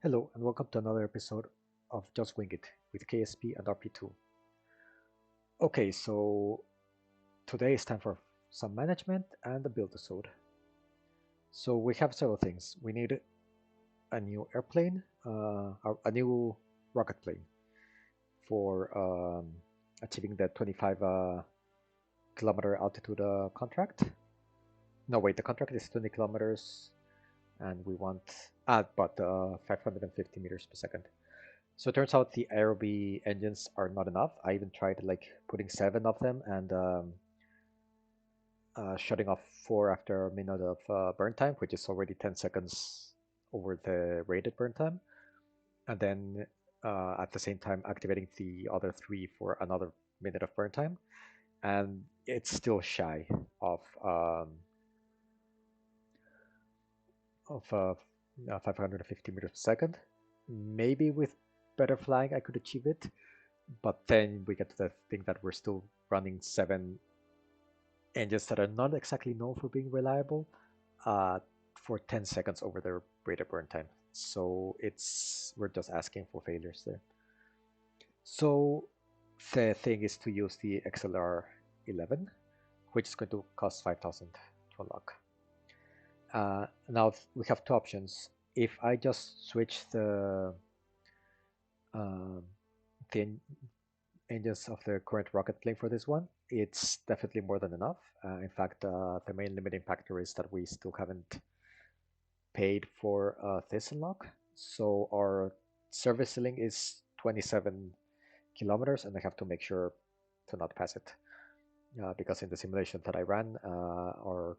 Hello and welcome to another episode of Just Wing It with KSP and RP-2. Okay, so today is time for some management and a build episode. So we have several things. We need a new airplane, a new rocket plane for achieving the 25 kilometer altitude contract. No, wait, the contract is 20 kilometers and we want, but 550 meters per second. So it turns out the Aerobee engines are not enough. I even tried like putting 7 of them and shutting off 4 after a minute of burn time, which is already 10 seconds over the rated burn time, and then at the same time activating the other 3 for another minute of burn time, and it's still shy of 550 meters per second. Maybe with better flying I could achieve it, but then we get to the thing that we're still running 7 engines that are not exactly known for being reliable uh, for 10 seconds over their rate of burn time. So we're just asking for failures there. So the thing is to use the XLR 11, which is going to cost 5,000 to unlock. Now we have 2 options. If I just switch um, the engines of the current rocket plane for this one, it's definitely more than enough. In fact, the main limiting factor is that we still haven't paid for this unlock. So our service ceiling is 27 kilometers, and I have to make sure to not pass it. Because in the simulation that I ran, our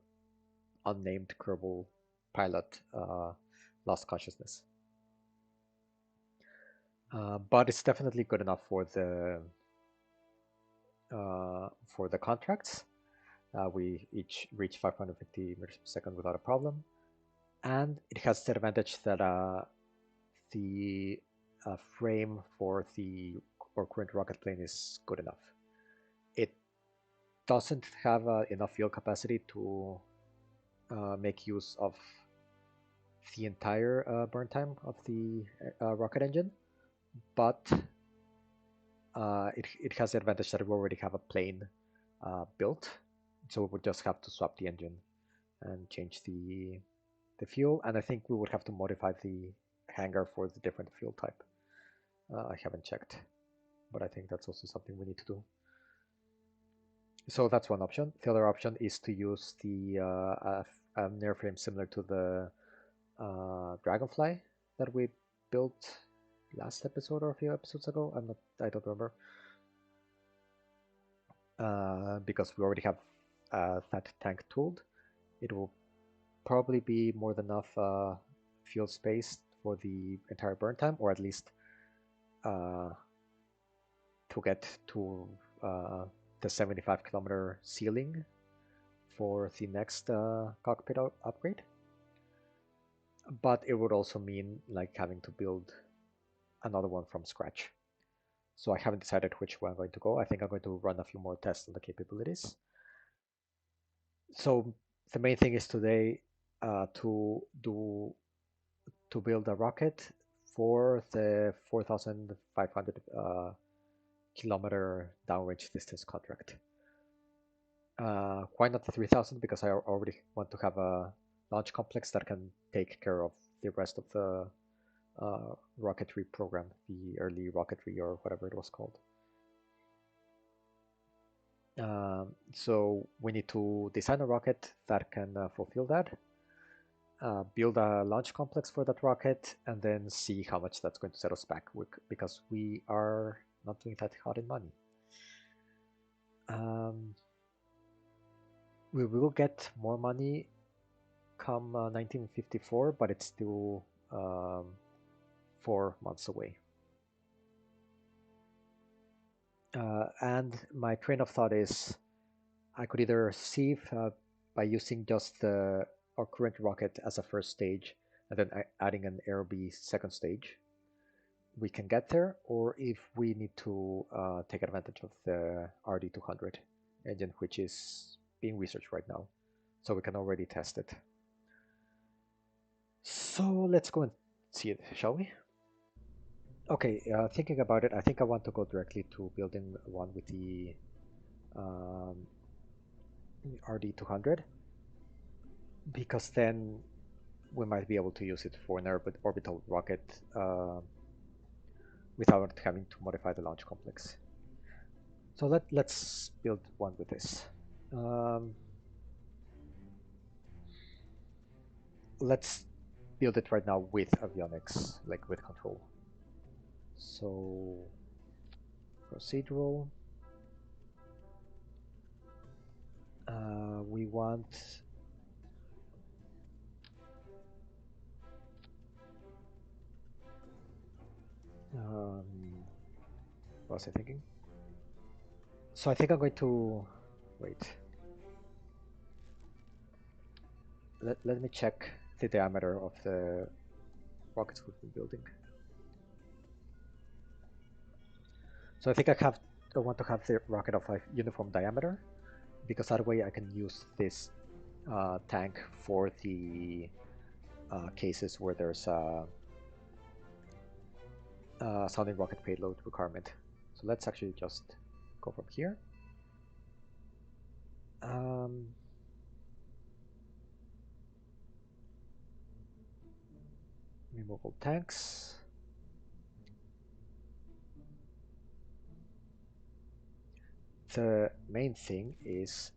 unnamed Kerbal pilot lost consciousness. But it's definitely good enough for the contracts. We each reach 550 meters per second without a problem, and it has the advantage that the frame for our current rocket plane is good enough. It doesn't have enough fuel capacity to make use of the entire burn time of the rocket engine, but it has the advantage that we already have a plane built, so we would just have to swap the engine and change the fuel, and I think we would have to modify the hangar for the different fuel type. I haven't checked, but I think that's also something we need to do. So that's one option. The other option is to use an airframe similar to the Dragonfly that we built last episode or a few episodes ago. I don't remember. Because we already have that tank tooled, it will probably be more than enough fuel space for the entire burn time, or at least to get to the 75 kilometer ceiling for the next cockpit upgrade. But it would also mean like having to build another one from scratch. So I haven't decided which way I'm going to go. I think I'm going to run a few more tests on the capabilities. So the main thing is today to build a rocket for the 4,500 kilometer downrange distance contract. Why not the 3,000? Because I already want to have a launch complex that can take care of the rest of the rocketry program, the early rocketry or whatever it was called. So we need to design a rocket that can fulfill that, build a launch complex for that rocket, and then see how much that's going to set us back, because we are not doing that hot in money. We will get more money come 1954, but it's still 4 months away. And my train of thought is I could either see if by using just our current rocket as a first stage and then adding an Aerobee second stage, we can get there, or if we need to take advantage of the RD-200 engine, which is being researched right now, so we can already test it. So let's go and see it, shall we? Okay, thinking about it, I think I want to go directly to building one with the um, RD-200 because then we might be able to use it for an orbital rocket without having to modify the launch complex. So let's build one with this. Um, let's build it right now with avionics, like with control. So procedural. We want what was I thinking? So I think I'm going to wait. Let me check the diameter of the rockets we've been building. So I think I want to have the rocket of a uniform diameter because that way I can use this tank for the cases where there's a sounding rocket payload requirement. So let's actually just go from here. Removal tanks. The main thing is,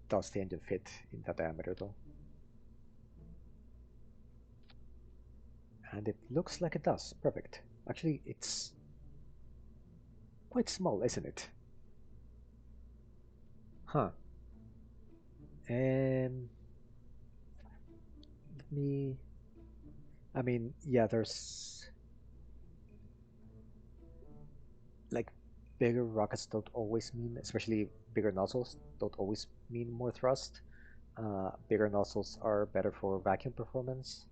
does the engine fit in that diameter though? And it looks like it does. Perfect. Actually, it's quite small, isn't it? Huh. Let me... I mean, yeah, there's... like, bigger rockets don't always mean, especially bigger nozzles, don't always mean more thrust. Bigger nozzles are better for vacuum performance,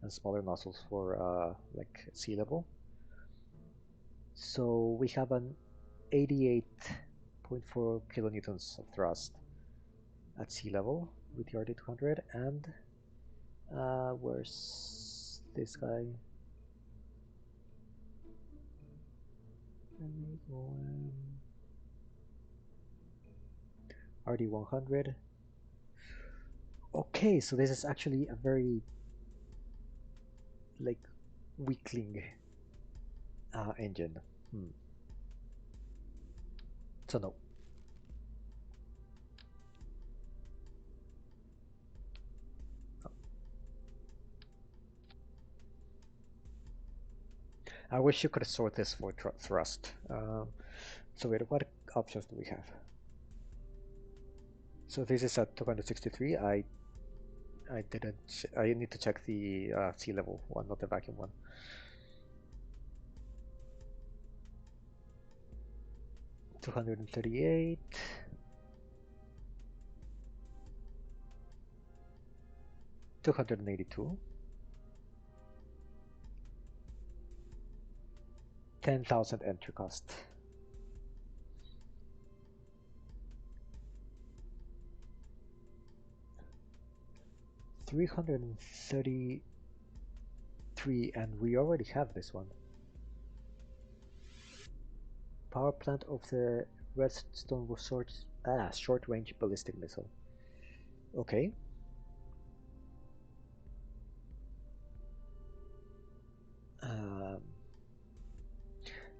and smaller nozzles for, like, sea level. So we have an 88.4 kilonewtons of thrust at sea level with the RD-200, and where's this guy? RD-100. Okay, so this is actually a very like weakling engine. So no. I wish you could sort this for thrust. So wait, what options do we have? So this is at 263. I didn't. I need to check the sea level one, not the vacuum one. 238. 282. 10,000 entry cost. 333, and we already have this one. Power plant of the Redstone short-range ballistic missile. Okay.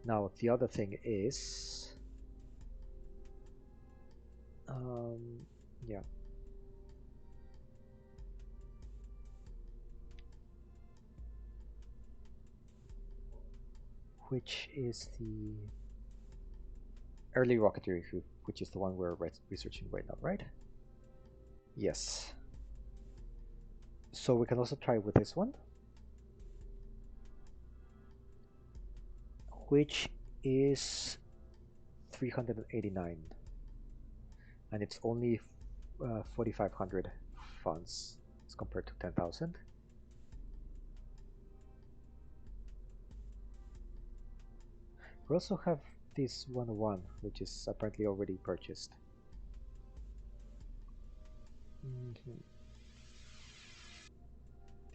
Now the other thing is, yeah. Which is the early rocketry, which is the one we're researching right now, right? Yes. So we can also try with this one, which is 389, and it's only 4,500 funds as compared to 10,000. We also have this 101, which is apparently already purchased.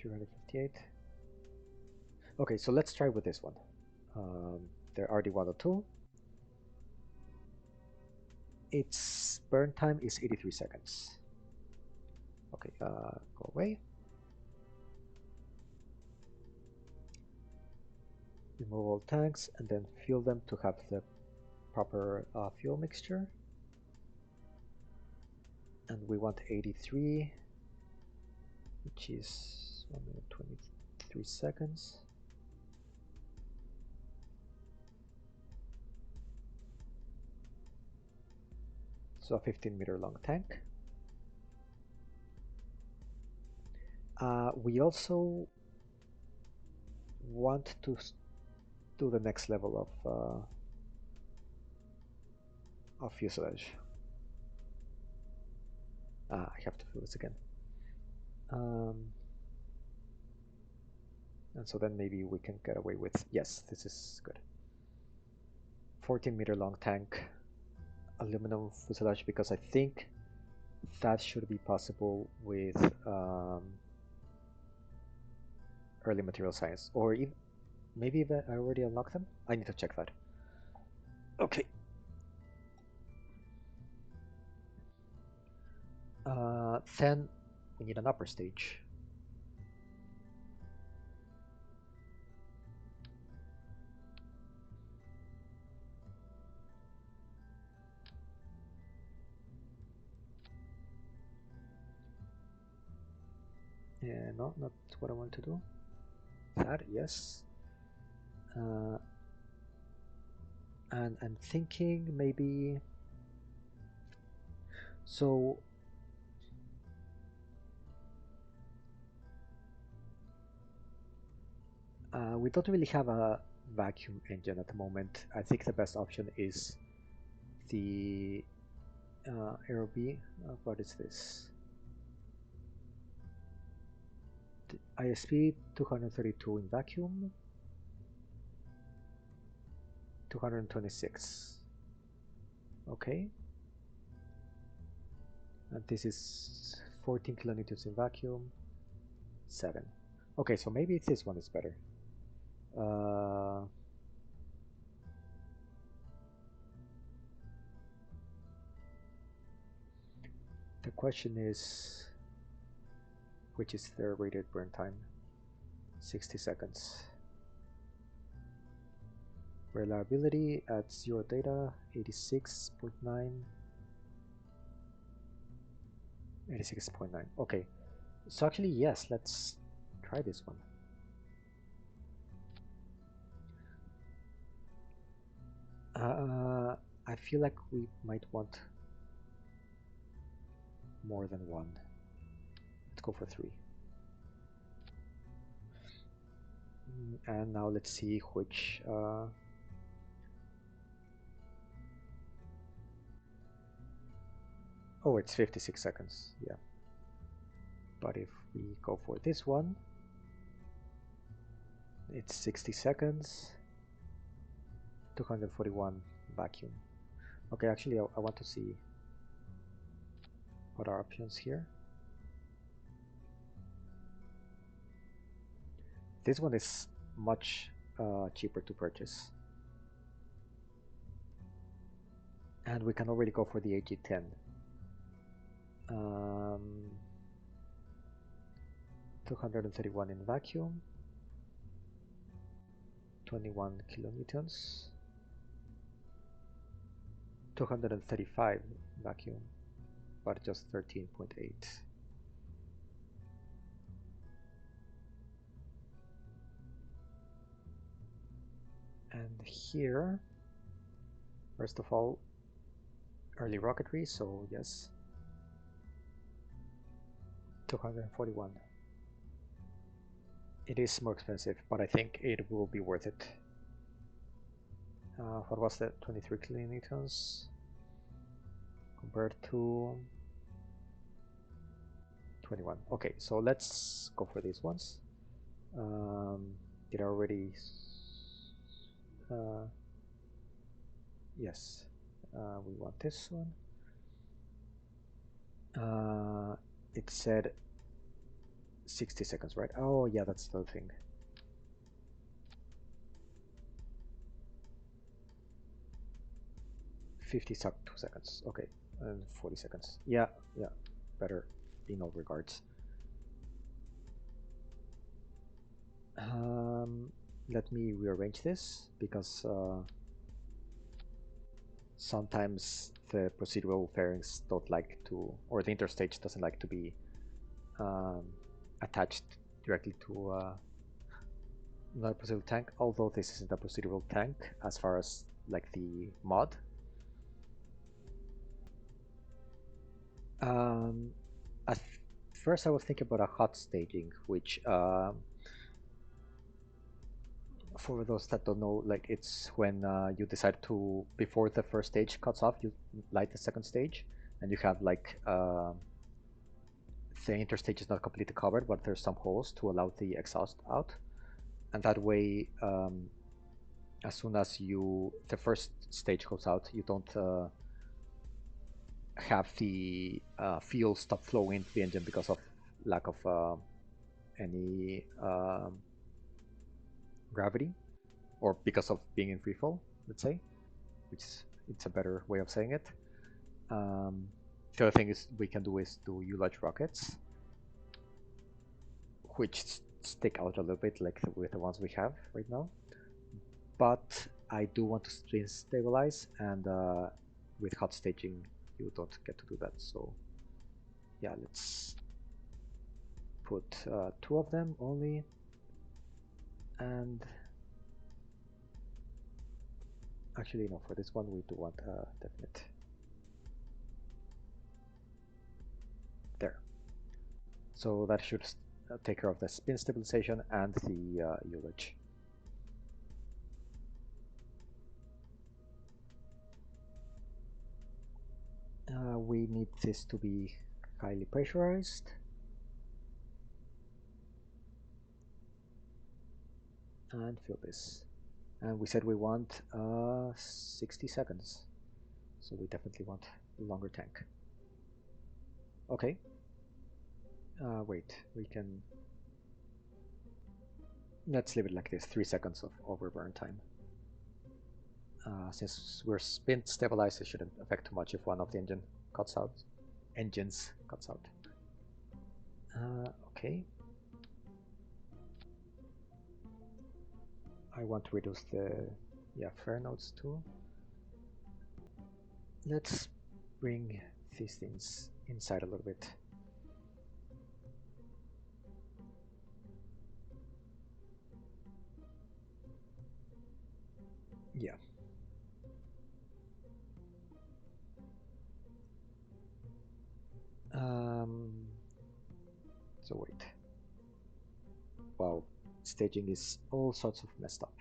358. Okay, so let's try with this one. The RD-102. Its burn time is 83 seconds. Okay, go away. Remove all tanks and then fuel them to have the proper fuel mixture. And we want 83, which is 1 minute 23 seconds. So a 15-meter long tank. We also want to do the next level of fuselage. I have to do this again. And so then maybe we can get away with, yes, this is good. 14-meter long tank, aluminum fuselage, because I think that should be possible with early material science, or even, maybe I already unlocked them? I need to check that. Okay. Then we need an upper stage. No, not what I want to do. That, yes. And I'm thinking maybe, so we don't really have a vacuum engine at the moment. I think the best option is the Aerobee. What is this? The ISP 232 in vacuum, 226. Okay. And this is 14 kilonewtons in vacuum, 7. Okay, so maybe this one is better. The question is, which is their rated burn time? 60 seconds. Reliability at 0 data, 86.9. 86.9. Okay, so actually, yes, let's try this one. I feel like we might want more than one. Let's go for 3. And now let's see which oh, it's 56 seconds, yeah. But if we go for this one, it's 60 seconds, 241 vacuum. Okay, actually I want to see what are options here. This one is much cheaper to purchase. And we can already go for the AG10. 231 in vacuum, 21 kilonewtons, 235 vacuum, but just 13.8. And here, first of all, early rocketry, so yes, 241. It is more expensive, but I think it will be worth it. What was that? 23 kilonewtons compared to 21. Okay, so let's go for these ones. Did I already? Yes, we want this one. It said 60 seconds, right? Oh, yeah, that's the thing. 52 seconds. Okay, and 40 seconds. Yeah, yeah, better in all regards. Um, Let me rearrange this because sometimes the procedural pairings don't like to, or the interstage doesn't like to be um, attached directly to not a procedural tank. Although this isn't a procedural tank as far as like the mod. Um, at first, I was thinking about a hot staging, which for those that don't know, like it's when you decide to, before the first stage cuts off, you light the second stage, and you have like the interstage is not completely covered, but there's some holes to allow the exhaust out, and that way, as soon as the first stage goes out, you don't have the fuel stop flowing into the engine because of lack of any gravity, or because of being in free fall, let's say, which is, it's a better way of saying it. The other thing is we can do is do U-Launch rockets, which stick out a little bit like with the ones we have right now. But I do want to spin stabilize, and with hot staging you don't get to do that. So yeah, let's put two of them only, and actually no, for this one we do want a definite. There. So that should take care of the spin stabilization and the ullage. We need this to be highly pressurized. And fill this. And we said we want 60 seconds. So we definitely want a longer tank. Okay. Wait, we can... Let's leave it like this, 3 seconds of overburn time. Since we're spin stabilized, it shouldn't affect too much if one of the engines cuts out. Okay. I want to reduce the flare nodes too. Let's bring these things inside a little bit. Yeah. So wait. Wow, staging is all sorts of messed up.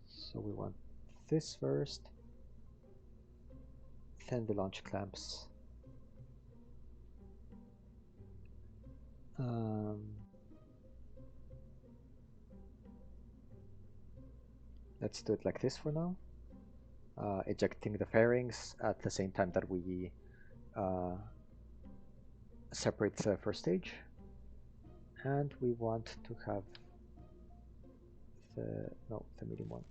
So we want this first, then the launch clamps. Let's do it like this for now. Ejecting the fairings at the same time that we separate the first stage. And we want to have the medium one.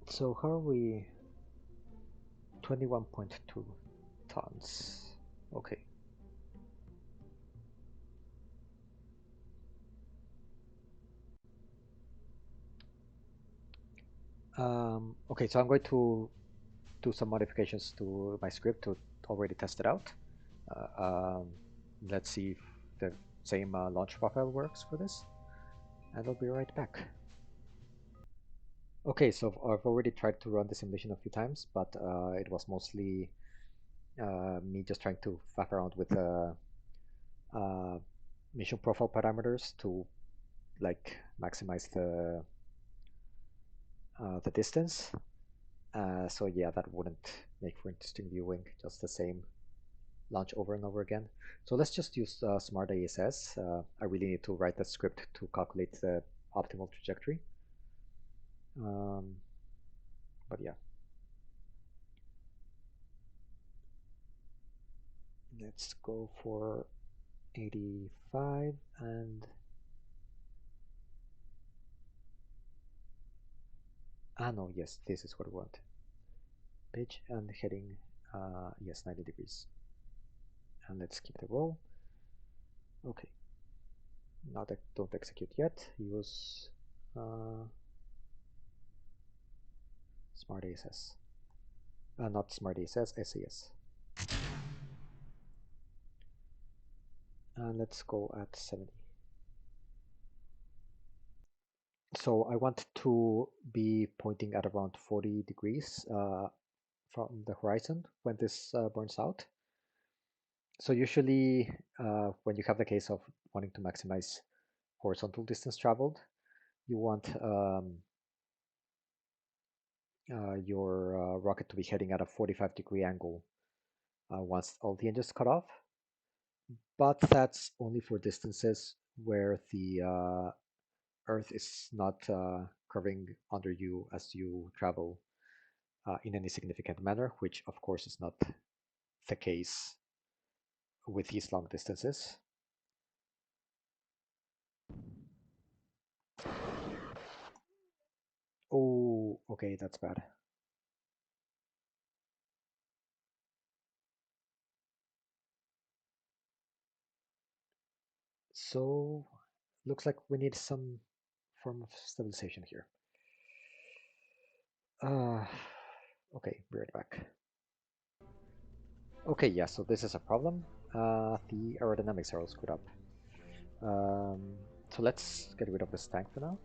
So how are we? 21.2 tons. Okay. Okay, so I'm going to do some modifications to my script to already test it out. Let's see if the same launch profile works for this, and I'll be right back. Okay, so I've already tried to run the simulation a few times, but it was mostly me just trying to faff around with mission profile parameters to like maximize the distance. So yeah, that wouldn't make for interesting viewing, just the same launch over and over again. So let's just use smart ASS. I really need to write the script to calculate the optimal trajectory. Um, but yeah, let's go for 85 and no, yes, this is what we want. Pitch and heading, yes, 90 degrees. And let's keep the roll. Okay, now that don't execute yet. Use Smart ASS. Not Smart ASS, SAS. And let's go at 70. So I want to be pointing at around 40 degrees from the horizon when this burns out. So usually when you have the case of wanting to maximize horizontal distance traveled, you want your rocket to be heading at a 45-degree angle once all the engines cut off. But that's only for distances where the Earth is not curving under you as you travel in any significant manner, which of course is not the case with these long distances. Oh, okay, that's bad. So, looks like we need some form of stabilization here. Uh, okay, be right back. Okay, yeah, so this is a problem. The aerodynamics are all screwed up. So let's get rid of this tank for now.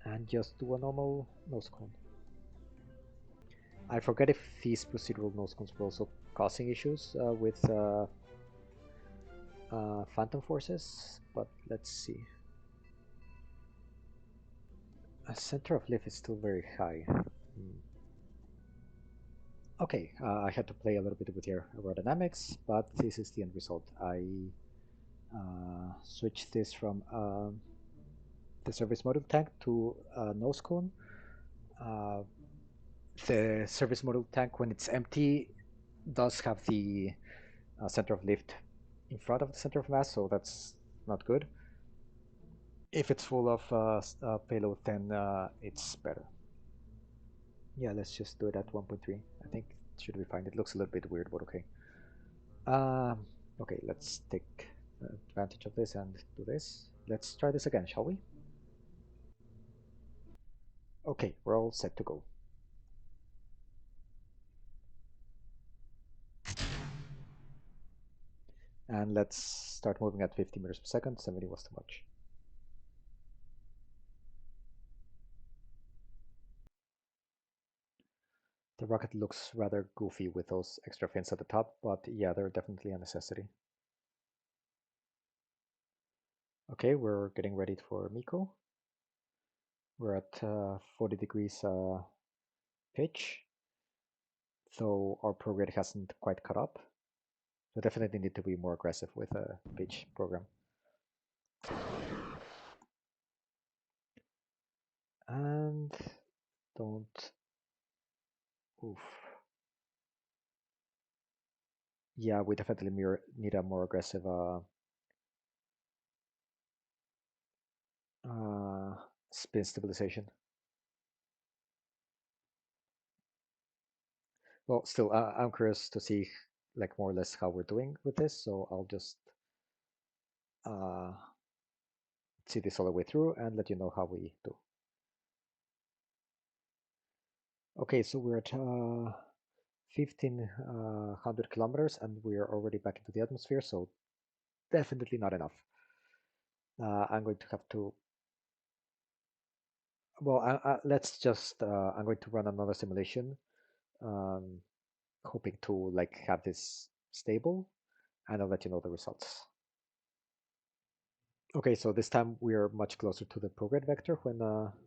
And just do a normal nose cone. I forget if these procedural nose cones were also causing issues with phantom forces, but let's see. A center of lift is still very high. Okay, I had to play a little bit with your aerodynamics, but this is the end result. I switched this from the service module tank to nose cone. The service module tank, when it's empty, does have the center of lift in front of the center of mass, so that's not good. If it's full of payload, then it's better. Yeah, let's just do it at 1.3. I think it should be fine. It looks a little bit weird, but okay. Okay, let's take advantage of this and do this. Let's try this again, shall we? Okay, we're all set to go. And let's start moving at 50 meters per second. 70 was too much. The rocket looks rather goofy with those extra fins at the top, but yeah, they're definitely a necessity. Okay, we're getting ready for MECO. We're at 40 degrees pitch, so our prograde hasn't quite caught up. So definitely need to be more aggressive with a pitch program. And don't, oof. Yeah, we definitely need a more aggressive spin stabilization. Well, still, I'm curious to see like more or less how we're doing with this, so I'll just uh, see this all the way through and let you know how we do. Okay, so we're at 1500 kilometers and we're already back into the atmosphere, so definitely not enough. I'm going to have to, well, let's just, I'm going to run another simulation, um, hoping to like have this stable, and I'll let you know the results. Okay, so this time we are much closer to the prograde vector when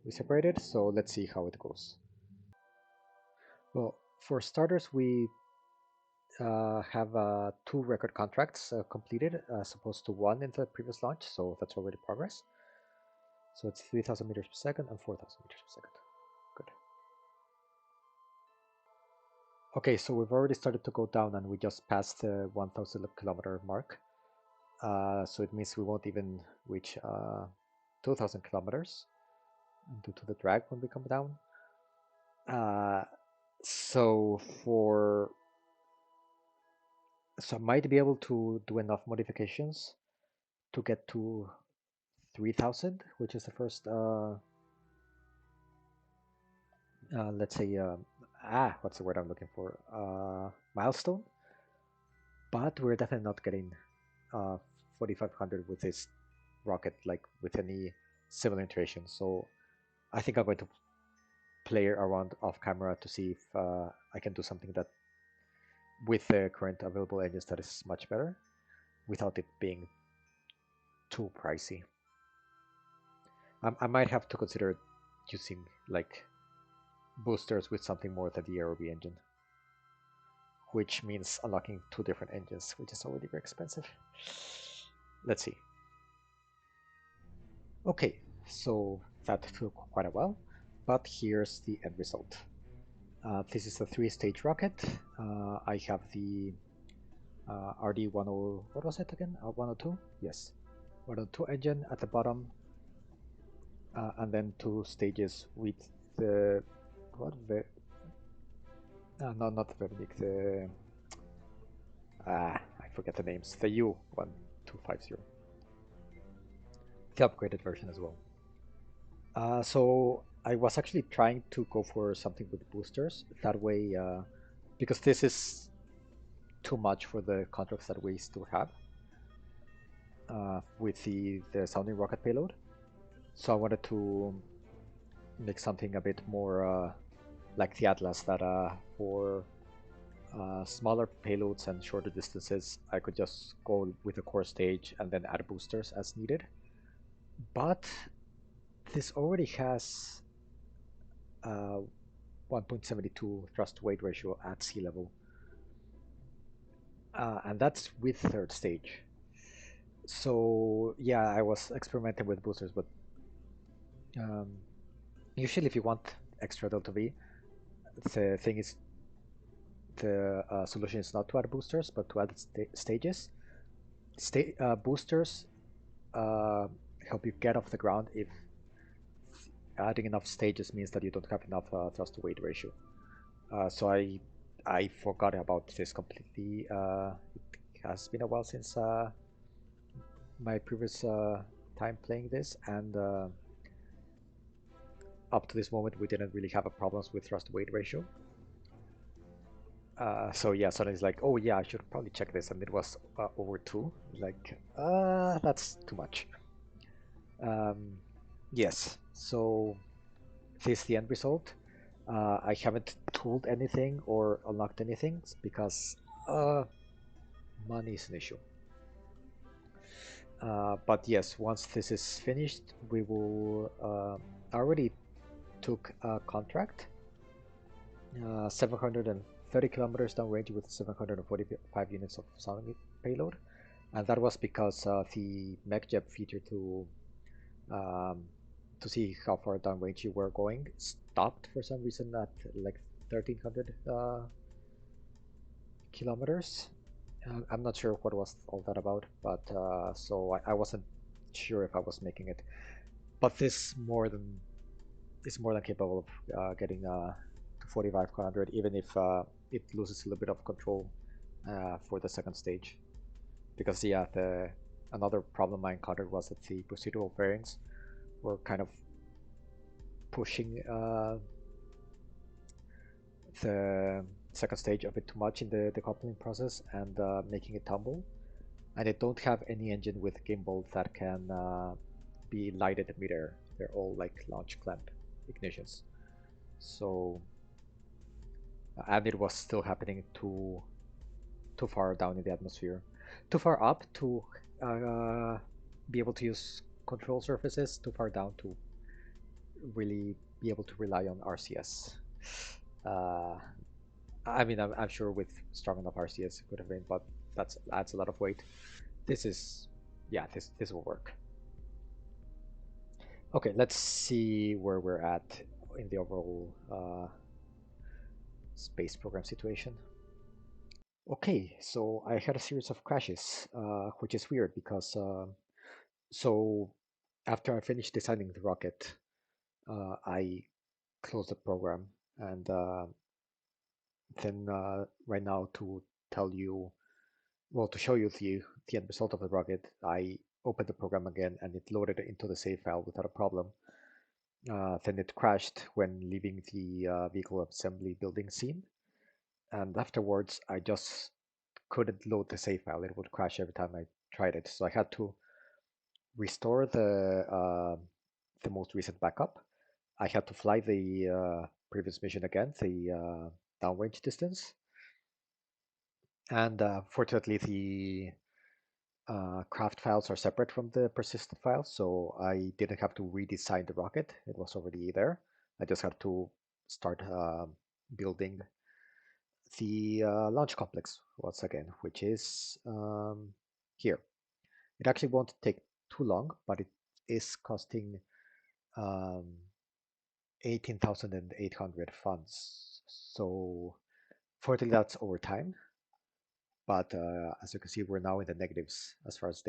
we separated, so let's see how it goes. Well, for starters, we have 2 record contracts completed as opposed to 1 in the previous launch, so that's already progress. So it's 3,000 meters per second and 4,000 meters per second. Good. Okay, so we've already started to go down and we just passed the 1,000 kilometer mark. So it means we won't even reach 2,000 kilometers due to the drag when we come down. So I might be able to do enough modifications to get to 3,000, which is the first, let's say, what's the word I'm looking for? Milestone. But we're definitely not getting 4,500 with this rocket, like with any similar iteration. So I think I'm going to play around off camera to see if I can do something that with the current available engines that is much better without it being too pricey. I might have to consider using like boosters with something more than the RB engine, which means unlocking 2 different engines, which is already very expensive. Let's see. Okay, so that took quite a while, but here's the end result. This is a 3-stage rocket. I have the RD10, what was it again? 102? Yes, 102 engine at the bottom, and then 2 stages with the what? No, not the Vernick. The I forget the names. The U1250, the upgraded version as well. So I was actually trying to go for something with boosters. That way, because this is too much for the contracts that we still have with the sounding rocket payload. So I wanted to make something a bit more like the Atlas, that for smaller payloads and shorter distances, I could just go with a core stage and then add boosters as needed. But this already has 1.72 thrust to weight ratio at sea level, and that's with 3rd stage. So yeah, I was experimenting with boosters, but um, usually if you want extra delta V, the thing is the solution is not to add boosters, but to add stages. Boosters help you get off the ground if adding enough stages means that you don't have enough thrust to weight ratio. So I forgot about this completely. It has been a while since my previous time playing this, and up to this moment we didn't really have a problems with thrust to weight ratio. So yeah, suddenly it's like, oh yeah, I should probably check this, and it was over 2. Like, that's too much. Yes, so this is the end result. I haven't tooled anything or unlocked anything because money is an issue. But yes, once this is finished, we will. I already took a contract, 730 kilometers downrange with 745 units of sounding payload, and that was because the MechJeb feature um, to see how far downrange you were going stopped for some reason at like 1300 kilometers. I'm not sure what was all that about, but so I wasn't sure if I was making it. But this is more than capable of getting to 4500, even if it loses a little bit of control for the 2nd stage. Because yeah, the another problem I encountered was that the procedural fairings were kind of pushing the 2nd stage a bit too much in the decoupling process and making it tumble. And I don't have any engine with gimbal that can be lighted midair. They're all like launch clamp ignitions. So, and it was still happening too far down in the atmosphere, too far up to be able to use control surfaces, too far down to really be able to rely on RCS. Uh, I mean, I'm sure with strong enough RCS it could have been, but that's adds a lot of weight. This is, yeah, this will work. Okay, let's see where we're at in the overall space program situation. Okay, so I had a series of crashes, which is weird because so after I finished designing the rocket, I closed the program, and then right now to tell you, well, to show you the end result of the rocket, I opened the program again and it loaded it into the save file without a problem. Then it crashed when leaving the vehicle assembly building scene, and afterwards I just couldn't load the save file. It would crash every time I tried it, so I had to restore the most recent backup. I had to fly the previous mission again, the downrange distance, and fortunately the craft files are separate from the persistent files, so I didn't have to redesign the rocket. It was already there. I just had to start building the launch complex once again, which is here. It actually won't take too long, but it is costing um, 18,800 funds. So fortunately, that's over time. But as you can see, we're now in the negatives as far as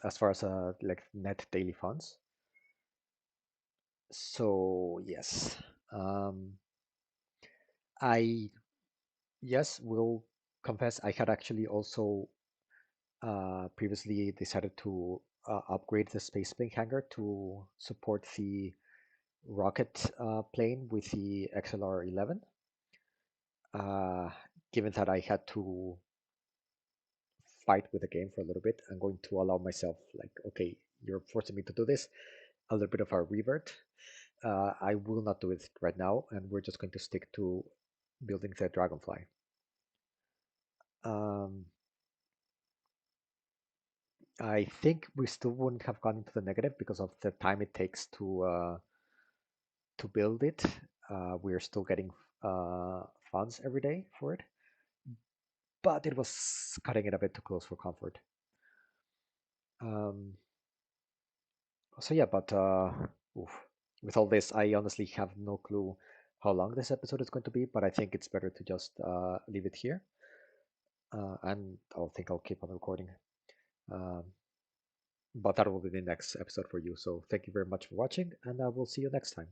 as far as like net daily funds. So yes, um, I yes will confess I had actually also previously decided to upgrade the space plane hangar to support the rocket plane with the XLR-11. Uh, Given that I had to fight with the game for a little bit, I'm going to allow myself, like, okay, you're forcing me to do this, a little bit of a revert. I will not do it right now, and we're just going to stick to building the Dragonfly. Um, I think we still wouldn't have gone into the negative because of the time it takes to build it. We're still getting funds every day for it, but it was cutting it a bit too close for comfort. Um, so yeah, but oof. With all this, I honestly have no clue how long this episode is going to be, but I think it's better to just leave it here, and I'll think I'll keep on recording. Um, but that will be the next episode for you. So thank you very much for watching, and I will see you next time.